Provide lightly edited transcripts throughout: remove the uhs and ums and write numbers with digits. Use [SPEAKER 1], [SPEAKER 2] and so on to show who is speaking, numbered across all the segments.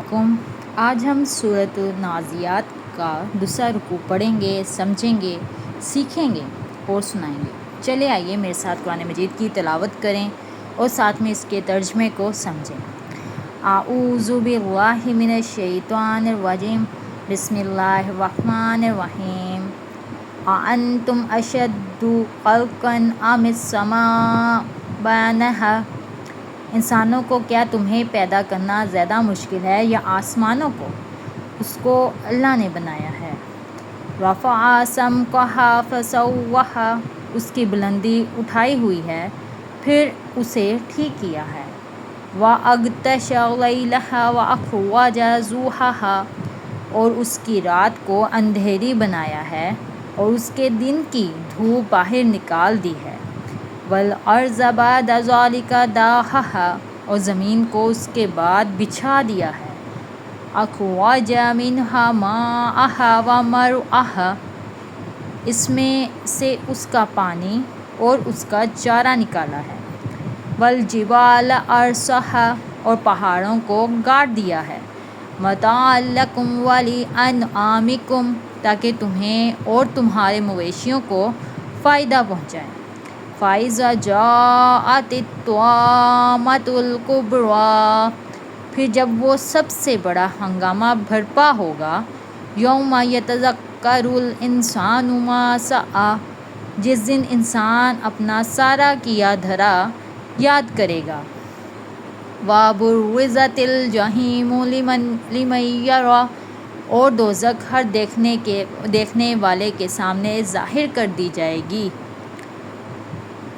[SPEAKER 1] علیکم۔ آج ہم سورۃ النازعات کا دوسرا رکوع پڑھیں گے، سمجھیں گے، سیکھیں گے اور سنائیں گے۔ چلے آئیے میرے ساتھ قرآن مجید کی تلاوت کریں اور ساتھ میں اس کے ترجمے کو سمجھیں۔ اعوذ باللہ من الشیطان الرجیم، بسم اللہ الرحمن الرحیم۔ اَأَنتُمْ أَشَدُّ خَلْقًا أَمِ السَّمَاءُ بَنَاهَا، انسانوں کو کیا تمہیں پیدا کرنا زیادہ مشکل ہے یا آسمانوں کو؟ اس کو اللہ نے بنایا ہے۔ رَفَعَ سَمْكَهَا فَسَوَّاهَا، اس کی بلندی اٹھائی ہوئی ہے پھر اسے ٹھیک کیا ہے۔ وَأَغْطَشَ لَيْلَهَا وَأَخْرَجَ ضُحَاهَا، اور اس کی رات کو اندھیری بنایا ہے اور اس کے دن کی دھوپ باہر نکال دی ہے۔ وَالْأَرْضَ بَعْدَ ذَلِكَ دَحَاهَا، اور زمین کو اس کے بعد بچھا دیا ہے۔ أَخْرَجَ مِنْهَا مَاءَهَا وَمَرْعَاهَا، اس میں سے اس کا پانی اور اس کا چارہ نکالا ہے۔ وَالْجِبَالَ أَرْسَاهَا، اور پہاڑوں کو گاڑ دیا ہے۔ مَتَاعًا لَكُمْ وَلِأَنْعَامِكُمْ، تاکہ تمہیں اور تمہارے مویشیوں کو فائدہ پہنچائے۔ فَإِذَا جَاءَتِ الطَّامَّةُ الْكُبْرَىٰ، پھر جب وہ سب سے بڑا ہنگامہ برپا ہوگا۔ یومَ یتذکر الانسان ما سعی، جس دن انسان اپنا سارا کیا دھرا یاد کرے گا۔ وَبُرِّزَتِ الْجَحِیمُ لِمَن یَرَىٰ، اور دوزخ ہر دیکھنے والے کے سامنے ظاہر کر دی جائے گی۔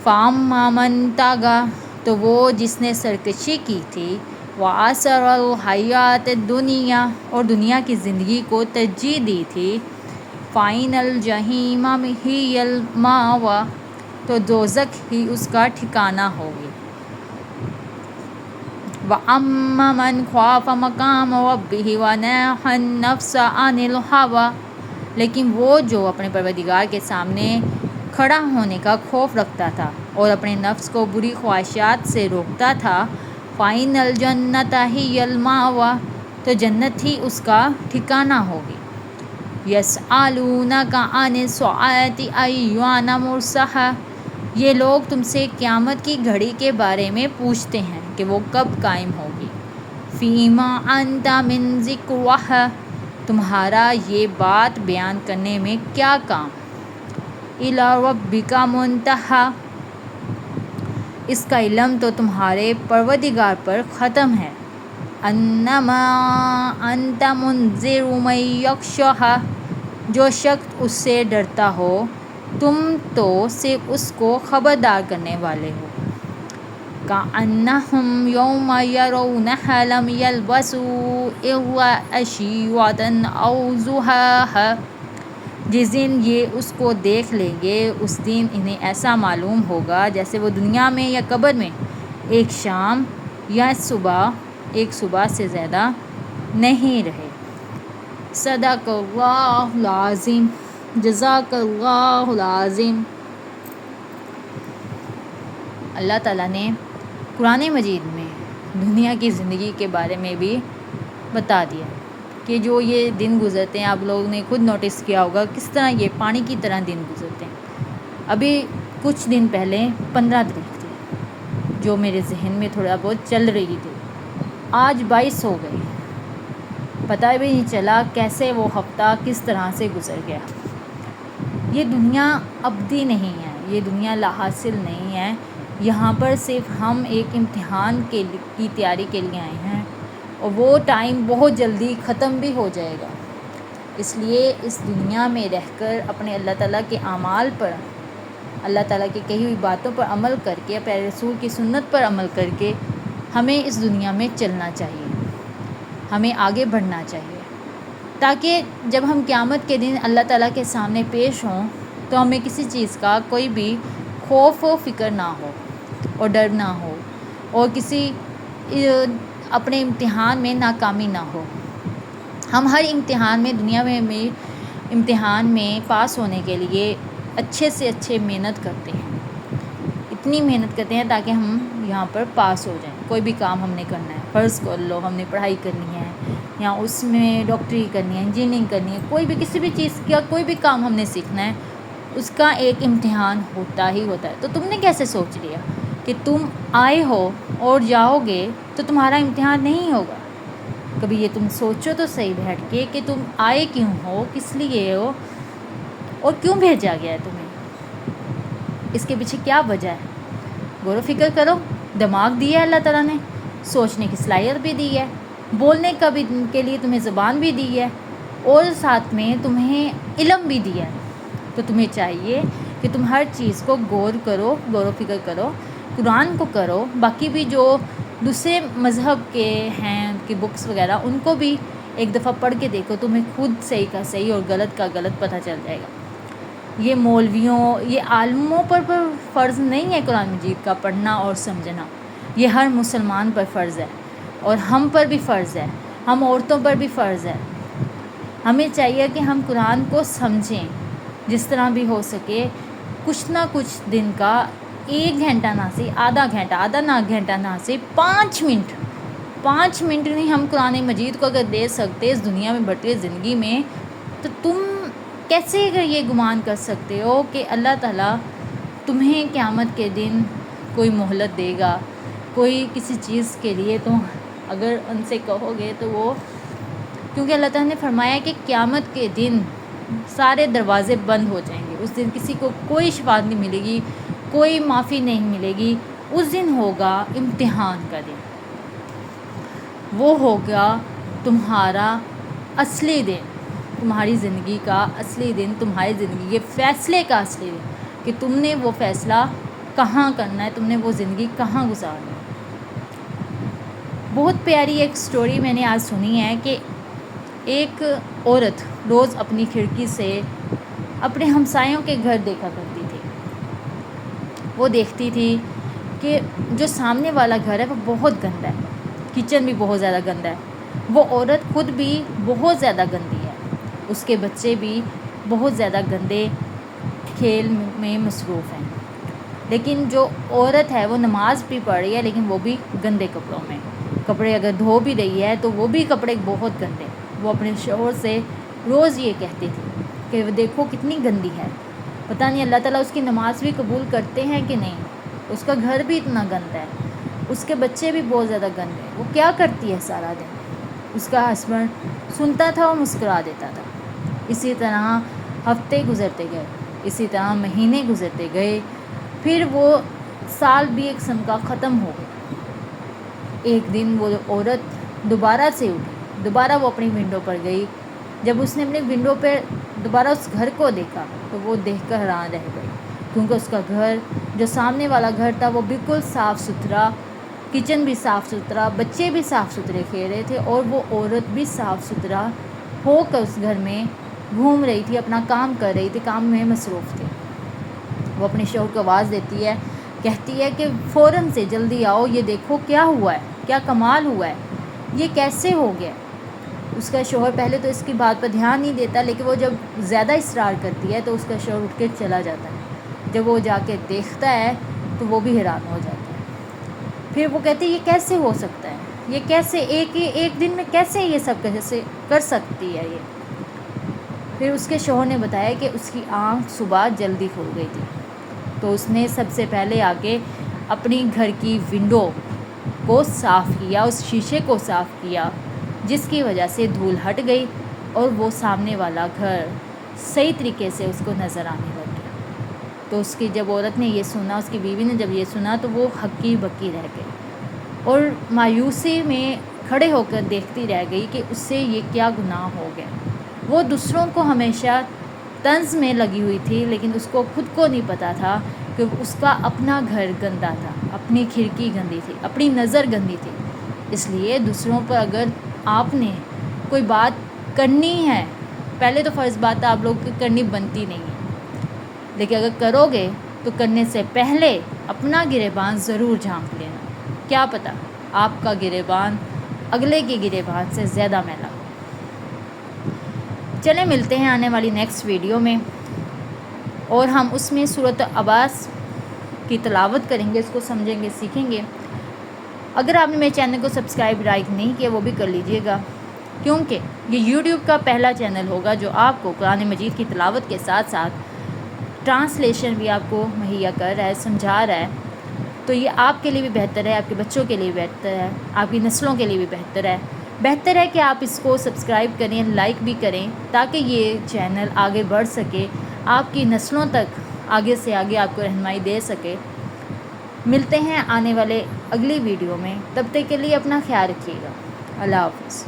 [SPEAKER 1] فَأَمَّا مَن طَغَىٰ، تو وہ جس نے سرکشی کی تھی۔ وَآثَرَ الْحَیَاةَ الدُّنْیَا، اور دنیا کی زندگی کو ترجیح دی تھی۔ فَإِنَّ الْجَحِیمَ ہِیَ الْمَأْوَىٰ، تو دوزخ ہی اس کا ٹھکانہ ہوگی۔ وَأَمَّا مَنْ خَافَ مَقَامَ رَبِّهِ وَنَهَى النَّفْسَ عَنِ الْهَوَىٰ، لیکن وہ جو اپنے پروردگار کے سامنے کھڑا ہونے کا خوف رکھتا تھا اور اپنے نفس کو بری خواہشات سے روکتا تھا۔ فَإِنَّ الْجَنَّةَ هِیَ الْمَأْوَىٰ، تو جنت ہی اس کا ٹھکانہ ہوگی۔ يَسْأَلُونَكَ عَنِ السَّاعَةِ أَيَّانَ مُرْسَاهَا، یہ لوگ تم سے قیامت کی گھڑی کے بارے میں پوچھتے ہیں کہ وہ کب قائم ہوگی۔ فِيمَ أَنْتَ مِنْ ذِكْرَهَا، تمہارا یہ بات بیان کرنے میں کیا کام۔ إِلَىٰ رَبِّكَ مُنْتَهَا، اس کا علم تو تمہارے پروردگار پر ختم ہے۔ إِنَّمَا أَنْتَ مُنذِرُ مَن يَخْشَاهَا، جو شخص اس سے ڈرتا ہو تم تو صرف اس کو خبردار کرنے والے ہو۔ كَأَنَّهُمْ يَوْمَ يَرَوْنَهَا لَمْ يَلْبَثُوا إِلَّا عَشِيَّةً أَوْ ضُحَاهَا، جس دن یہ اس کو دیکھ لیں گے اس دن انہیں ایسا معلوم ہوگا جیسے وہ دنیا میں یا قبر میں ایک شام یا ایک صبح سے زیادہ نہیں رہے۔ صدق اللہ العظیم۔ جزاک اللہ العظیم۔ اللہ تعالیٰ نے قرآن مجید میں دنیا کی زندگی کے بارے میں بھی بتا دیا کہ جو یہ دن گزرتے ہیں، آپ لوگوں نے خود نوٹس کیا ہوگا کس طرح یہ پانی کی طرح دن گزرتے ہیں۔ ابھی کچھ دن پہلے 15 تاریخ تھی جو میرے ذہن میں تھوڑا بہت چل رہی تھی، آج 22 ہو گئی، پتہ بھی نہیں چلا کیسے وہ ہفتہ کس طرح سے گزر گیا۔ یہ دنیا ابدی نہیں ہے، یہ دنیا لا حاصل نہیں ہے۔ یہاں پر صرف ہم ایک امتحان کی تیاری کے لیے آئے ہیں اور وہ ٹائم بہت جلدی ختم بھی ہو جائے گا۔ اس لیے اس دنیا میں رہ کر اپنے اللہ تعالیٰ کے اعمال پر، اللہ تعالیٰ کی کہی ہوئی باتوں پر عمل کر کے، پیارے رسول کی سنت پر عمل کر کے ہمیں اس دنیا میں چلنا چاہیے، ہمیں آگے بڑھنا چاہیے، تاکہ جب ہم قیامت کے دن اللہ تعالیٰ کے سامنے پیش ہوں تو ہمیں کسی چیز کا کوئی بھی خوف و فکر نہ ہو اور ڈر نہ ہو، اور کسی اپنے امتحان میں ناکامی نہ ہو۔ ہم ہر امتحان میں دنیا میں امتحان میں پاس ہونے کے لیے اچھے سے اچھے محنت کرتے ہیں، اتنی محنت کرتے ہیں تاکہ ہم یہاں پر پاس ہو جائیں۔ کوئی بھی کام ہم نے کرنا ہے، فرض کر لو ہم نے پڑھائی کرنی ہے یا اس میں ڈاکٹری کرنی ہے، انجینئرنگ کرنی ہے، کوئی بھی کسی بھی چیز کا کوئی بھی کام ہم نے سیکھنا ہے، اس کا ایک امتحان ہوتا ہی ہوتا ہے۔ تو تم نے کیسے سوچ لیا کہ تم آئے ہو اور جاؤ گے تو تمہارا امتحان نہیں ہوگا؟ کبھی یہ تم سوچو تو صحیح بیٹھ کے کہ تم آئے کیوں ہو، کس لیے ہو، اور کیوں بھیجا گیا ہے تمہیں، اس کے پیچھے کیا وجہ ہے؟ غور و فکر کرو۔ دماغ دیا ہے اللہ تعالیٰ نے، سوچنے کی صلاحیت بھی دی ہے، بولنے کا بھی کے لیے تمہیں زبان بھی دی ہے، اور ساتھ میں تمہیں علم بھی دیا ہے۔ تو تمہیں چاہیے کہ تم ہر چیز کو غور کرو، غور و فکر کرو، قرآن کو کرو، باقی بھی جو دوسرے مذہب کے ہیں ان کی بکس وغیرہ ان کو بھی ایک دفعہ پڑھ کے دیکھو، تمہیں خود صحیح کا صحیح اور غلط کا غلط پتہ چل جائے گا۔ یہ مولویوں، یہ عالموں پر فرض نہیں ہے قرآن مجید کا پڑھنا اور سمجھنا، یہ ہر مسلمان پر فرض ہے، اور ہم پر بھی فرض ہے، ہم عورتوں پر بھی فرض ہے۔ ہمیں چاہیے کہ ہم قرآن کو سمجھیں، جس طرح بھی ہو سکے کچھ نہ کچھ دن کا 1 گھنٹہ نہ سے آدھا گھنٹہ، آدھا نہ گھنٹہ نہ سے 5 منٹ نہیں ہم قرآن مجید کو اگر دے سکتے اس دنیا میں بڑھتی زندگی میں، تو تم کیسے اگر یہ گمان کر سکتے ہو کہ اللہ تعالیٰ تمہیں قیامت کے دن کوئی مہلت دے گا، کوئی کسی چیز کے لیے؟ تم اگر ان سے کہو گے تو وہ، کیونکہ اللہ تعالیٰ نے فرمایا کہ قیامت کے دن سارے دروازے بند ہو جائیں گے، اس دن کسی کو کوئی شفاعت نہیں ملے گی، کوئی معافی نہیں ملے گی۔ اس دن ہوگا امتحان کا دن، وہ ہوگا تمہارا اصلی دن، تمہاری زندگی کا اصلی دن، تمہاری زندگی کے فیصلے کا اصلی دن، کہ تم نے وہ فیصلہ کہاں کرنا ہے، تم نے وہ زندگی کہاں گزارنا ہے۔ بہت پیاری ایک سٹوری میں نے آج سنی ہے کہ ایک عورت روز اپنی کھڑکی سے اپنے ہمسایوں کے گھر دیکھا کرتی تھی۔ وہ دیکھتی تھی کہ جو سامنے والا گھر ہے وہ بہت گندا ہے، کچن بھی بہت زیادہ گندا ہے، وہ عورت خود بھی بہت زیادہ گندی ہے، اس کے بچے بھی بہت زیادہ گندے کھیل میں مصروف ہیں، لیکن جو عورت ہے وہ نماز بھی پڑھ رہی ہے لیکن وہ بھی گندے کپڑوں میں، کپڑے اگر دھو بھی رہی ہے تو وہ بھی کپڑے بہت گندے۔ وہ اپنے شوہر سے روز یہ کہتی تھی کہ وہ دیکھو کتنی گندی ہے، پتہ نہیں اللہ تعالیٰ اس کی نماز بھی قبول کرتے ہیں کہ نہیں، اس کا گھر بھی اتنا گندا ہے، اس کے بچے بھی بہت زیادہ گندے ہیں، وہ کیا کرتی ہے سارا دن؟ اس کا ہسبینڈ سنتا تھا اور مسکرا دیتا تھا۔ اسی طرح ہفتے گزرتے گئے، اسی طرح مہینے گزرتے گئے، پھر وہ سال بھی ایک قسم کا ختم ہو گیا۔ ایک دن وہ عورت دوبارہ سے اٹھی، دوبارہ وہ اپنی ونڈو پر گئی۔ جب اس نے اپنی ونڈو پہ دوبارہ اس گھر کو دیکھا تو وہ دیکھ کر حیران رہ گئی، کیونکہ اس کا گھر، جو سامنے والا گھر تھا، وہ بالکل صاف ستھرا، کچن بھی صاف ستھرا، بچے بھی صاف ستھرے کھیل رہے تھے، اور وہ عورت بھی صاف ستھرا ہو کر اس گھر میں گھوم رہی تھی، اپنا کام کر رہی تھی، کام میں مصروف تھی۔ وہ اپنے شوہر کو آواز دیتی ہے، کہتی ہے کہ فوراً سے جلدی آؤ، یہ دیکھو کیا ہوا ہے، کیا کمال ہوا ہے، یہ کیسے ہو گیا۔ اس کا شوہر پہلے تو اس کی بات پر دھیان نہیں دیتا، لیکن وہ جب زیادہ اصرار کرتی ہے تو اس کا شوہر اٹھ کے چلا جاتا ہے۔ جب وہ جا کے دیکھتا ہے تو وہ بھی حیران ہو جاتا ہے۔ پھر وہ کہتی ہے یہ کیسے ہو سکتا ہے، یہ کیسے ایک دن میں کیسے یہ سب کیسے کر سکتی ہے یہ۔ پھر اس کے شوہر نے بتایا کہ اس کی آنکھ صبح جلدی کھل گئی تھی، تو اس نے سب سے پہلے آ کے اپنی گھر کی ونڈو کو صاف کیا، اس شیشے کو صاف کیا، جس کی وجہ سے دھول ہٹ گئی اور وہ سامنے والا گھر صحیح طریقے سے اس کو نظر آنے لگ گیا۔ تو اس کی جب عورت نے یہ سنا، اس کی بیوی نے جب یہ سنا، تو وہ ہکی بکی رہ گئی اور مایوسی میں کھڑے ہو کر دیکھتی رہ گئی کہ اس سے یہ کیا گناہ ہو گیا۔ وہ دوسروں کو ہمیشہ طنز میں لگی ہوئی تھی، لیکن اس کو خود کو نہیں پتہ تھا کہ اس کا اپنا گھر گندا تھا، اپنی کھڑکی گندی تھی، اپنی نظر گندی تھی۔ اس لیے دوسروں پر اگر آپ نے کوئی بات کرنی ہے، پہلے تو فرض بات آپ لوگ کی کرنی بنتی نہیں ہے، لیکن اگر کرو گے تو کرنے سے پہلے اپنا گریبان ضرور جھانک لینا، کیا پتہ آپ کا گریبان اگلے کے گریبان سے زیادہ میلا ہو۔ چلیں ملتے ہیں آنے والی نیکسٹ ویڈیو میں، اور ہم اس میں سورۃ عبس کی تلاوت کریں گے، اس کو سمجھیں گے، سیکھیں گے۔ اگر آپ نے میرے چینل کو سبسکرائب لائک نہیں کیا وہ بھی کر لیجئے گا۔ کیونکہ یہ یوٹیوب کا پہلا چینل ہوگا جو آپ کو قرآن مجید کی تلاوت کے ساتھ ساتھ ٹرانسلیشن بھی آپ کو مہیا کر رہا ہے، سمجھا رہا ہے. تو یہ آپ کے لیے بھی بہتر ہے، آپ کے بچوں کے لیے بہتر ہے، آپ کی نسلوں کے لیے بھی بہتر ہے کہ آپ اس کو سبسکرائب کریں، لائک بھی کریں تاکہ یہ چینل آگے بڑھ سکے، آپ کی نسلوں تک آگے سے آگے آپ کو رہنمائی دے سکے. ملتے ہیں آنے والے اگلی ویڈیو میں، تب تک کے لیے اپنا خیال رکھیے گا. اللہ حافظ.